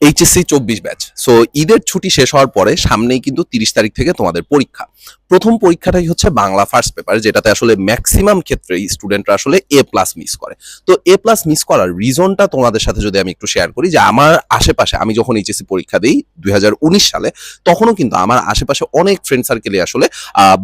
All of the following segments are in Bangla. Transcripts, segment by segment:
HSC 24 batch. সো ঈদের ছুটি শেষ হওয়ার পরে সামনেই কিন্তু 30 তারিখ থেকে তোমাদের পরীক্ষা। প্রথম পরীক্ষাটাই হচ্ছে বাংলা ফার্স্ট পেপার, যেটাতে আসলে ম্যাক্সিমাম ক্ষেত্রেই স্টুডেন্টরা আসলে এ প্লাস মিস করে। তো এ প্লাস মিস করার রিজনটা তোমাদের সাথে যদি আমি একটু শেয়ার করি, যে আমার আশেপাশে আমি যখন এইচএসসি পরীক্ষা দিই 2019 সালে, তখনও কিন্তু আমার আশেপাশে অনেক ফ্রেন্ড সার্কেলে আসলে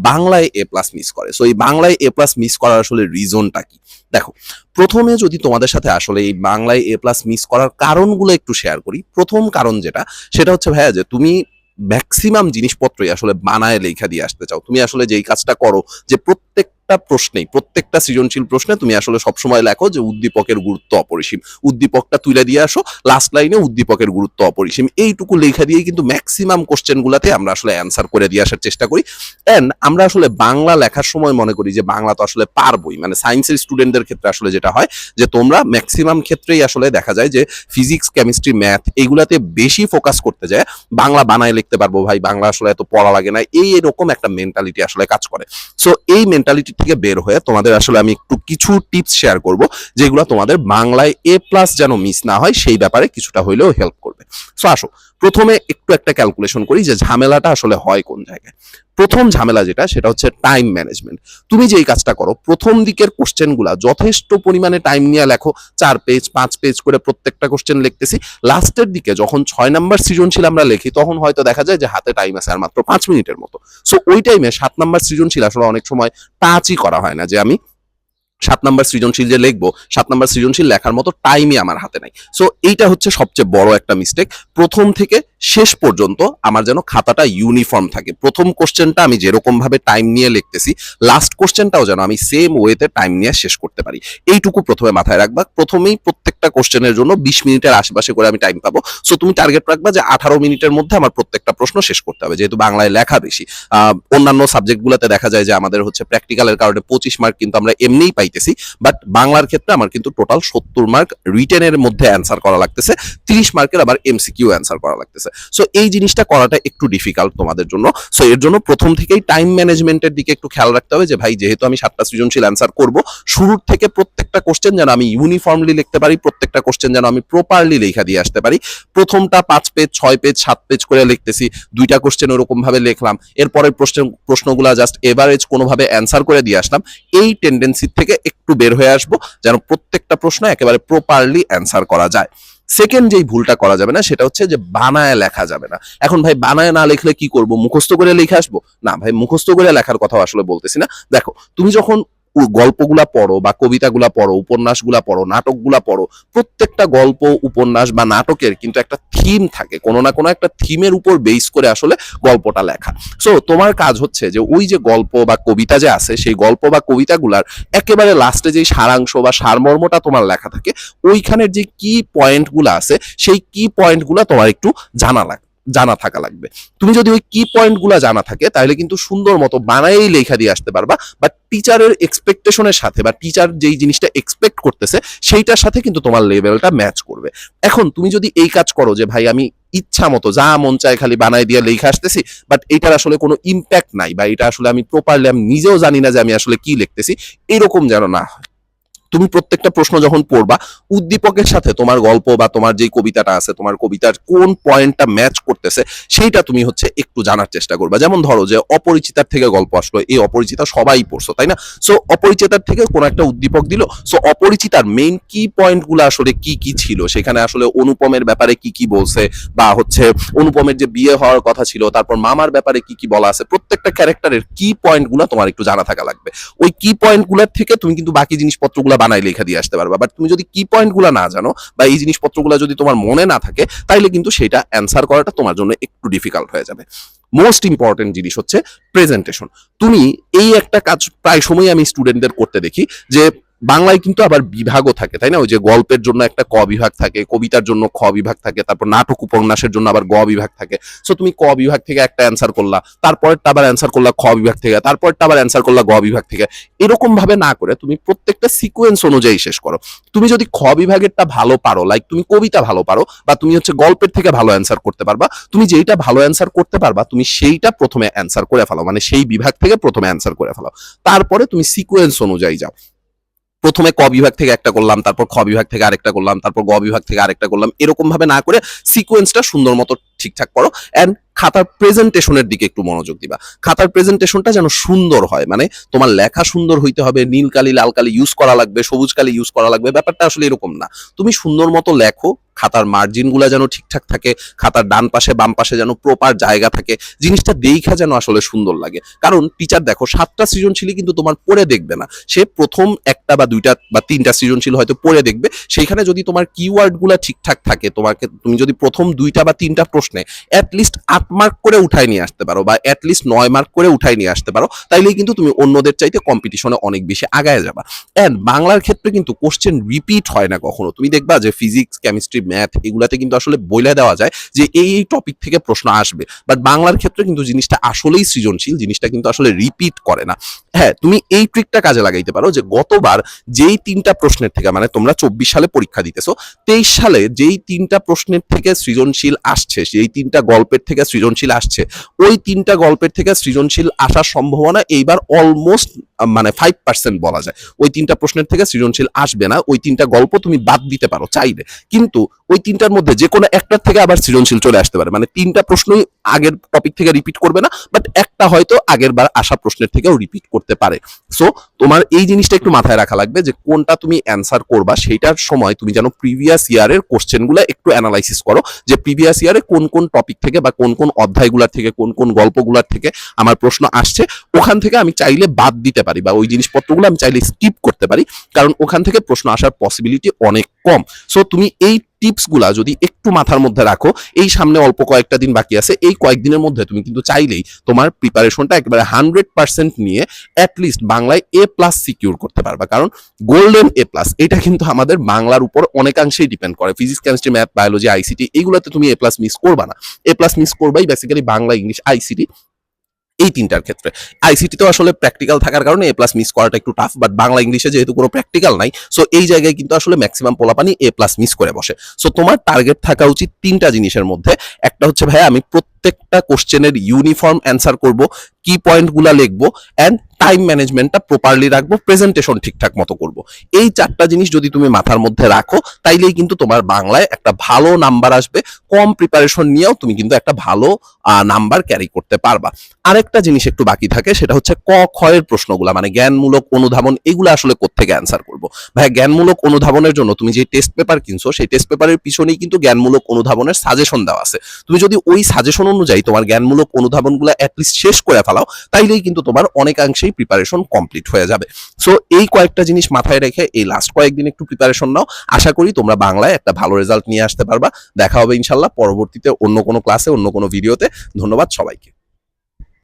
বাংলায় এ প্লাস মিস করে। সো এই বাংলায় এ প্লাস মিস করার আসলে রিজনটা কি? দেখো, প্রথমে যদি তোমাদের সাথে আসলে এই বাংলায় এ প্লাস মিস করার কারণগুলো একটু শেয়ার করি। প্রথম কারণ যেটা, সেটা হচ্ছে ভাইয়া যে তুমি ম্যাক্সিমাম জিনিসপত্রই আসলে বানায় লেখা দিয়ে আসতে চাও। তুমি আসলে যেই কাজটা করো, যে প্রত্যেকটা প্রশ্নেই, প্রত্যেকটা সৃজনশীল প্রশ্নে তুমি আসলে সবসময় লেখো যে উদ্দীপকের গুরুত্ব অপরিসীম, উদ্দীপকটা তুলে দিয়ে আসো, লাস্ট লাইনে উদ্দীপকের গুরুত্ব অপরিসীম, এইটুকু লেখা দিয়ে কিন্তু ম্যাক্সিমাম কোশ্চেন গুলাতে আমরা আসলে অ্যান্সার করে দিয়ে আসার চেষ্টা করি। এন্ড আমরা আসলে বাংলা লেখার সময় মনে করি যে বাংলা তো আসলে পারবই, মানে সায়েন্সের স্টুডেন্টদের ক্ষেত্রে আসলে যেটা হয় যে তোমরা ম্যাক্সিমাম ক্ষেত্রেই আসলে দেখা যায় যে ফিজিক্স, কেমিস্ট্রি, ম্যাথ এইগুলাতে বেশি ফোকাস করতে যায়, বাংলা বানায় লিখতে পারবো ভাই, বাংলা আসলে এত পড়া লাগে না, এই এরকম একটা মেন্টালিটি আসলে কাজ করে। সো এই মেন্টালিটি থেকে বের হয়ে তোমাদের আসলে আমি একটু কিছু টিপস শেয়ার করব, যেগুলো তোমাদের বাংলায় এ প্লাস যেন মিস না হয় সেই ব্যাপারে কিছুটা হইলেও হেল্প করবে। সো আসো প্রথমে একটু একটা ক্যালকুলেশন করি যে ঝামেলাটা আসলে হয় কোন জায়গায়। প্রথম ঝামেলা যেটা, সেটা হচ্ছে টাইম ম্যানেজমেন্ট। তুমি যেই কাজটা করো, প্রথম দিকের কোশ্চেনগুলা যথেষ্ট পরিমাণে টাইম নিয়ে লেখো, 4 পেজ 5 পেজ করে প্রত্যেকটা কোশ্চেন লিখতেছি। লাস্টের দিকে যখন 6 নাম্বার সৃজনশীল আমরা লিখি, তখন হয়তো দেখা যায় যে হাতে টাইম আছে আর মাত্র 5 মিনিটের মতো। সো ওই টাইমে 7 নাম্বার সৃজনশীল আসলে অনেক সময় টাচই করা হয় না, যে আমি 7 নাম্বার সৃজনশীল যে লিখবো, 7 নাম্বার সৃজনশীল লেখার মতো টাইমই আমার হাতে নাই। সো এইটা হচ্ছে সবচেয়ে বড় একটা মিস্টেক। প্রথম থেকে শেষ পর্যন্ত আমার যেন খাতাটা ইউনিফর্ম থাকে। প্রথম কোশ্চেনটা আমি যেরকম ভাবে টাইম নিয়ে লিখতেছি, লাস্ট কোশ্চেনটাও যেন আমি সেম ওয়েতে টাইম নিয়ে শেষ করতে পারি। এইটুকু প্রথমে মাথায় রাখবা। প্রথমেই প্রত্যেকটা কোশ্চেনের জন্য 20 মিনিটের আশেপাশে করে আমি টাইম পাবো। সো তুমি টার্গেট রাখবা যে 18 মিনিটের মধ্যে আমার প্রত্যেকটা প্রশ্ন শেষ করতে হবে, যেহেতু বাংলায় লেখা বেশি। অন্যান্য সাবজেক্টগুলোতে দেখা যায় যে আমাদের হচ্ছে প্র্যাকটিক্যালের কারণে 25 মার্ক কিন্তু আমরা এমনিই পাইতেছি, বাট বাংলার ক্ষেত্রে আমার কিন্তু টোটাল 70 মার্ক রিটেনের মধ্যে অ্যান্সার করা লাগতেছে, 30 মার্কের আবার এমসিকিউ অ্যান্সার করা লাগতেছে। সো এই জিনিসটা করাটা একটু ডিফিকাল্ট তোমাদের জন্য। সো এর জন্য প্রথম থেকেই টাইম ম্যানেজমেন্টের দিকে একটু খেয়াল রাখতে হবে, যে ভাই যেহেতু আমি 7টা সৃজনশীল অ্যান্সার করব, শুরুর থেকে প্রত্যেকটা কোশ্চেন যেন আমি ইউনিফর্মলি লিখতে পারি, প্রত্যেকটা কোশ্চেন যেন আমি প্রপারলি লেখা দিয়ে আসতে পারি। প্রথমটা 5 পেজ 6 পেজ 7 পেজ করে লিখতেছি, 2টা কোশ্চেন ওরকম ভাবে লিখলাম, এরপরের প্রশ্নগুলো জাস্ট এভারেজ কোনোভাবে অ্যান্সার করে দিয়ে আসলাম। এই টেন্ডেন্সি থেকে একটু বের হয়ে আসবো, যেন প্রত্যেকটা প্রশ্ন একেবারে প্রপারলি অ্যান্সার করা যায়। সেকেন্ড যেই ভুলটা করা যাবে না, সেটা হচ্ছে যে বানায় লেখা যাবে না। এখন ভাই বানায় না লিখলে কি করব, মুখস্থ করে লিখে আসবো? না ভাই, মুখস্থ করে লেখার কথা আসলে বলতেছি না। দেখো, তুমি যখন গল্পগুলা পড়ো বা কবিতাগুলা পড়ো, উপন্যাসগুলা পড়ো, নাটকগুলা পড়ো, প্রত্যেকটা গল্প, উপন্যাস বা নাটকের কিন্তু একটা থিম থাকে, কোনো না কোনো একটা থিমের উপর বেস করে আসলে গল্পটা লেখা। সো তোমার কাজ হচ্ছে যে ওই যে গল্প বা কবিতা যে আছে, সেই গল্প বা কবিতাগুলার একেবারে লাস্টে যে সারাংশ বা সারমর্মটা তোমার লেখা থাকে, ওইখানের যে কি পয়েন্টগুলো আছে, সেই কি পয়েন্টগুলো তোমার একটু জানা থাকা লাগবে। তুমি যদি ওই কি পয়েন্টগুলো জানা থাকে, তাহলে কিন্তু সুন্দর মতো বানায়েই লেখা দিয়ে আসতে পারবা। বাট টিচারের এক্সপেকটেশনের সাথে বা টিচার যেই জিনিসটা এক্সপেক্ট করতেছে, সেইটার সাথে কিন্তু তোমার লেভেলটা ম্যাচ করবে। এখন তুমি যদি এই কাজ করো যে ভাই আমি ইচ্ছা মতো যা মন চায় খালি বানাই দিয়ে লেখা আসতেছি, বাট এটার আসলে কোনো ইম্প্যাক্ট নাই, বা এটা আসলে আমি প্রপারলি আমি নিজেও জানি না যে আমি আসলে কি লিখতেছি, এরকম যেন না হয়। তুমি প্রত্যেকটা প্রশ্ন যখন পড়বা, উদ্দীপকের সাথে তোমার গল্প বা তোমার যে কবিতাটা আছে, তোমার কবিতার কোন পয়েন্টটা ম্যাচ করতেছে, সেইটা তুমি হচ্ছে একটু জানার চেষ্টা করবা। যেমন ধরো যে অপরিচিতার থেকে গল্প আসলো, এই অপরিচিতা সবাই পড়ছো, তাই না? সো অপরিচিতার থেকে কোন একটা উদ্দীপক দিল, সো অপরিচিতার মেইন কি পয়েন্টগুলো আসলে কি কি ছিল, সেখানে আসলে অনুপমের ব্যাপারে কি কি বলছে, বা হচ্ছে অনুপমের যে বিয়ে হওয়ার কথা ছিল, তারপর মামার ব্যাপারে কি কি বলা আছে, প্রত্যেকটা ক্যারেক্টারের কি পয়েন্টগুলো তোমার একটু জানা থাকা লাগবে। ওই কি পয়েন্টগুলোর থেকে তুমি কিন্তু বাকি জিনিসপত্রগুলো বানাই লেখা দিয়ে আসতে পারবা। বাট তুমি যদি কি পয়েন্টগুলো না জানো, বা এই জিনিসপত্রগুলো যদি তোমার মনে না থাকে, তাইলে কিন্তু সেটা অ্যান্সার করাটা তোমার জন্য একটু ডিফিকাল্ট হয়ে যাবে। মোস্ট ইম্পর্টেন্ট জিনিস হচ্ছে প্রেজেন্টেশন। তুমি এই একটা কাজ প্রায় সময় আমি স্টুডেন্টদের করতে দেখি, যে বাংলায় কিন্তু আবার বিভাগও থাকে, তাই না? ওই যে গল্পের জন্য একটা ক বিভাগ থাকে, কবিতার জন্য খ বিভাগ থাকে, তারপর নাটক উপন্যাসের জন্য আবার গ বিভাগ থাকে। সো তুমি ক বিভাগ থেকে একটা অ্যান্সার করলা, তারপরটা আবার অ্যান্সার করলা খ বিভাগ থেকে, তারপরটা আবার অ্যান্সার করলা গ বিভাগ থেকে। এরকম ভাবে না করে তুমি প্রত্যেকটা সিকোয়েন্স অনুযায়ী শেষ করো। তুমি যদি খ বিভাগেরটা ভালো পারো, লাইক তুমি কবিতা ভালো পারো, বা তুমি হচ্ছে গল্পের থেকে ভালো অ্যান্সার করতে পারবা, তুমি যেইটা ভালো অ্যান্সার করতে পারবা, তুমি সেইটা প্রথমে অ্যান্সার করে ফেলো, মানে সেই বিভাগ থেকে প্রথমে অ্যান্সার করে ফেলো। তারপরে তুমি সিকোয়েন্স অনুযায়ী যাও। প্রথমে ক বিভাগ থেকে একটা করলাম, তারপর খ বিভাগ থেকে আরেকটা করলাম, তারপর গ বিভাগ থেকে আরেকটা করলাম, এরকম ভাবে না করে সিকোয়েন্সটা সুন্দর মতো ঠিকঠাক করো। অ্যান্ড খাতার প্রেজেন্টেশনের দিকে একটু মনোযোগ দিবা। খাতার প্রেজেন্টেশনটা যেন সুন্দর হয়, মানে তোমার লেখা সুন্দর হইতে হবে, নীল কালি লাল কালি ইউজ করা লাগবে, সবুজ কালি ইউজ করা লাগবে, ব্যাপারটা আসলে এরকম না। তুমি সুন্দর মতো লেখো, খাতার মার্জিন গুলা যেন ঠিকঠাক থাকে, খাতার ডান পাশে বাম পাশে যেন প্রপার জায়গা থাকে, জিনিসটা দেখা যেন আসলে সুন্দর লাগে। কারণ টিচার দেখো 7টা সৃজনশীলই কিন্তু তোমার পড়ে দেখবে না, সে প্রথম একটা বা দুইটা বা তিনটা সৃজনশীল হয়তো পড়ে দেখবে। সেইখানে যদি তোমার কিওয়ার্ড গুলা ঠিকঠাক থাকে, তুমি যদি প্রথম 2টা বা 3টা প্রশ্নে অ্যাটলিস্ট 8 মার্ক করে উঠায় নিয়ে আসতে পারো, বা অ্যাটলিস্ট 9 মার্ক করে উঠায় নিয়ে আসতে পারো, তাইলেই কিন্তু তুমি অন্যদের চাইতে কম্পিটিশনে অনেক বেশি আগায় যাবা। এন্ড বাংলার ক্ষেত্রে কিন্তু কোশ্চেন রিপিট হয় না কখনো। তুমি দেখবা যে ফিজিক্স, কেমিস্ট্রি, ম্যাথ এগুলাতে কিন্তু আসলে বলে দেওয়া যায় যে এই টপিক থেকে প্রশ্ন আসবে, বাট বাংলার ক্ষেত্রে কিন্তু জিনিসটা আসলেই সৃজনশীল, জিনিসটা কিন্তু আসলে রিপিট করে না। হ্যাঁ, তুমি এই ট্রিকটা কাজে লাগাইতে পারো যে গতবার যেই 3টা প্রশ্নের থেকে, মানে তোমরা 24 সালে পরীক্ষা দিতেছো, 23 সালে যেই 3টা প্রশ্নের থেকে সৃজনশীল আসছে, সেই 3টা গল্পের থেকে সৃজনশীল আসছে, ওই 3টা গল্পের থেকে সৃজনশীল আসার সম্ভাবনা এইবার অলমোস্ট মানে 5% বলা যায়। ওই 3টা প্রশ্নের থেকে সৃজনশীল আসবে না, ওই 3টা গল্প তুমি বাদ দিতে পারো চাইলে, কিন্তু ওই 3টার মধ্যে যে কোনো একটার থেকে আবার সৃজনশীল চলে আসতে পারে। মানে 3টা প্রশ্নই আগের টপিক থেকে রিপিট করবে না, বাট একটা হয়তো আগের বার আসা প্রশ্নের থেকেও রিপিট করতে পারে। সো তোমার এই জিনিসটা একটু মাথায় রাখা লাগবে যে কোনটা তুমি অ্যান্সার করবা, সেইটার সময় তুমি যেন প্রিভিয়াস ইয়ারের কোশ্চেনগুলো একটু অ্যানালাইসিস করো, যে প্রিভিয়াস ইয়ারে কোন কোন টপিক থেকে বা কোন কোন অধ্যায়গুলোর থেকে, কোন কোন গল্পগুলোর থেকে আমার প্রশ্ন আসছে, ওখান থেকে আমি চাইলে বাদ দিতে পারি, বা ওই জিনিসপত্রগুলো আমি চাইলে স্কিপ করতে পারি, কারণ ওখান থেকে প্রশ্ন আসার পসিবিলিটি অনেক কম। সো তুমি এই টিপসগুলা যদি একটু মাথার মধ্যে রাখো, এই সামনে অল্প কয়েকটা দিন বাকি আছে, এই কয়েকদিনের মধ্যে তুমি কিন্তু চাইলেই তোমার প্রিপারেশনটা একেবারে 100% নিয়ে অ্যাটলিস্ট বাংলায় A+ সিকিউর করতে পারবা। কারণ গোল্ডেন A+, এটা কিন্তু আমাদের বাংলার উপর অনেকাংশেই ডিপেন্ড করে। Physics, chemistry, math, biology, ICT এইগুলোতে তুমি A+ মিস করবা না। A+ মিস করবাই বেসিক্যালি বাংলা, ইংলিশ, আইসিটি, এই 3টার ক্ষেত্রে। আইসিটি তো আসলে প্র্যাকটিক্যাল থাকার কারণে A+ মিস করাটা একটু টাফ, বাট বাংলা ইংলিশে যেহেতু কোনো প্র্যাকটিক্যাল নাই, সো এই জায়গায় কিন্তু আসলে ম্যাক্সিমাম পোলাপানি A+ মিস করে বসে। সো তোমার টার্গেট থাকা উচিত 3টা জিনিসের মধ্যে। একটা হচ্ছে ভাই আমি প্রত্যেকটা কোশ্চেনের ইউনিফর্ম অ্যান্সার করব, কি পয়েন্টগুলা লিখবো, অ্যান্ড টাইম ম্যানেজমেন্টটা প্রপারলি রাখবো, প্রেজেন্টেশন ঠিকঠাক মতো করব। এই 4টা জিনিস যদি তুমি মাথার মধ্যে রাখো, তাইলেই কিন্তু তোমার বাংলায় একটা ভালো নাম্বার আসবে। কম প্রিপারেশন নিয়েও তুমি কিন্তু একটা ভালো নাম্বার ক্যারি করতে পারবা। আরেকটা জিনিস একটু বাকি থাকে, সেটা হচ্ছে ক খ এর প্রশ্নগুলা, মানে জ্ঞানমূলক অনুধাবন, এগুলো আসলে কোত্থেকে অ্যান্সার করবো। ভাই জ্ঞানমূলক অনুধাবনের জন্য তুমি যে টেস্ট পেপার কিনছো, সেই টেস্ট পেপারের পিছনেই কিন্তু জ্ঞানমূলক অনুধাবনের সাজেশন দেওয়া আছে। তুমি যদি ওই সাজেশন অনুযায়ী তোমার জ্ঞানমূলক অনুধাবনগুলো অ্যাটলিস্ট শেষ করে ফেলাও, তাইলেই কিন্তু তোমার অনেকাংশেই প্রিপারেশন কমপ্লিট হয়ে যাবে। সো এই কয়েকটা জিনিস মাথায় রেখে এই লাস্ট কয়েকদিন একটু প্রিপারেশন নাও। আশা করি তোমরা বাংলায় একটা ভালো রেজাল্ট নিয়ে আসতে পারবা। দেখা হবে ইনশাল্লাহ পরবর্তীতে অন্য কোনো ক্লাসে, অন্য কোনো ভিডিওতে। ধন্যবাদ সবাইকে।